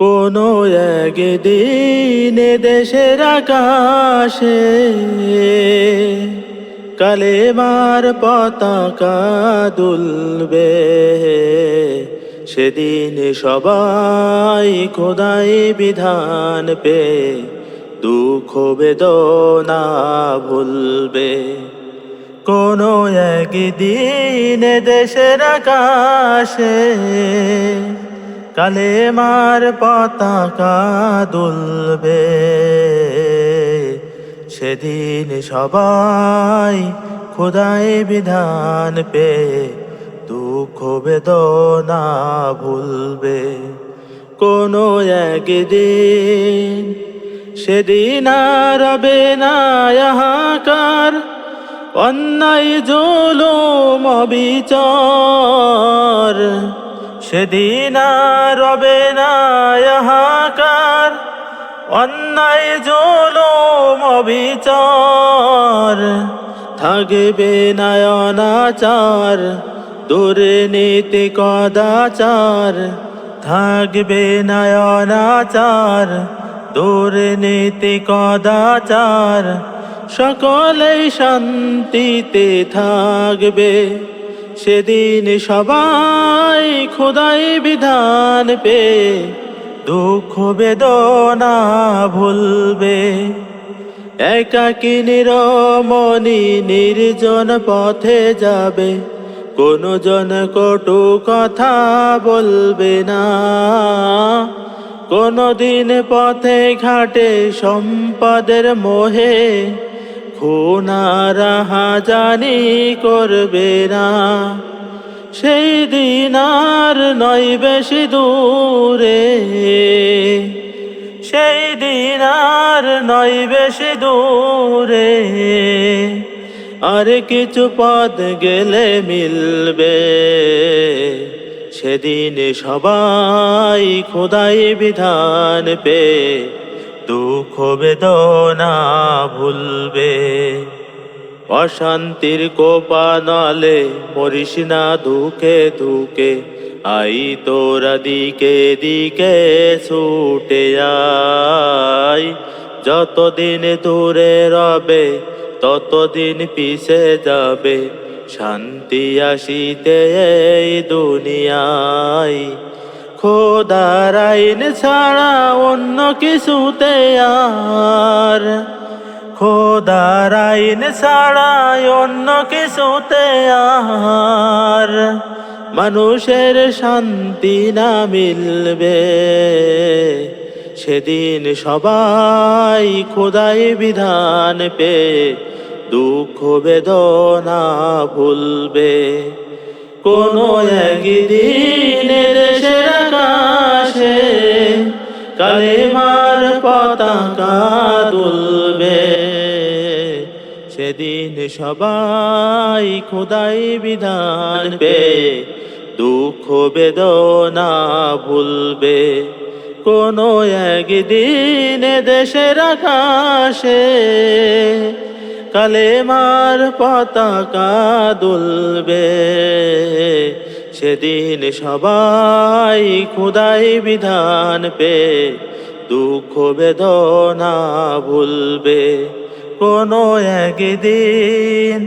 কোনো একদিন দেশের আকাশে কালেমার পতাকা দুলবে। সেদিন সবাই খোদাই বিধান পে দুঃখ বেদনা ভুলবে। কোনো একদিন দেশের আকাশে কালেমার পতাকা দুলবে। সেদিন সবাই খোদাই বিধান পে দুঃখ বেদনা ভুলবে। কোনো একদিন সেদিন আর রবে না হাহাকার, অন্যায় জুলুম অবিচার। সেদিন আর রবে না হাহাকার, অন্যায় জুলুম অবিচার। থাকবে না অনাচার, দুর্নীতি কদাচার। থাকবে না অনাচার, দুর্নীতি কদাচার। সকলেই শান্তিতে থাকবে। সেদিন সবাই খোদাই বিধান পে দুঃখ বেদনা ভুলবে। একাকী নিরমণি নির্জন পথে যাবে, কোনো জন কটু কথা বলবে না। কোনো দিন পথে ঘাটে সম্পদের মোহে খুন আর রাহাজানি করবে না। সেই দিন আর নয় বেশি দূরে, সেই দিন আর নয় বেশি দূরে। আর কিছু পথ গেলে মিলবে। সেদিন সবাই খোদাই বিধান পে দুঃখ বেদনা ভুলবে। অশান্তির কোপানলে মরিস না ধুকে ধুকে, আই তোরা দিকে দিকে ছুটে আয়। যতদিন দূরে রবে ততদিন পিছে যাবে, শান্তি আসিতে এই দুনিয়ায়। খোদার আইন ছাড়া অন্য কিছুতে আর, খোদার আইন ছাড়া অন্য কিছুতে আর মানুষের শান্তি না মিলবে। সেদিন সবাই খোদাই বিধান পে দুঃখ বেদনা ভুলবে। কোনো একদিন দেশের আকাশে কালেমার পতাকা দুলবে। সেদিন সবাই খোদাই বিধান পে দুঃখ বেদনা ভুলবে। কোনো একদিন দেশের আকাশে কালেমার পতাকা দুলবে। সেদিন সবাই খোদাই বিধান পে দুঃখ বেদনা ভুলবে। কোনো একদিন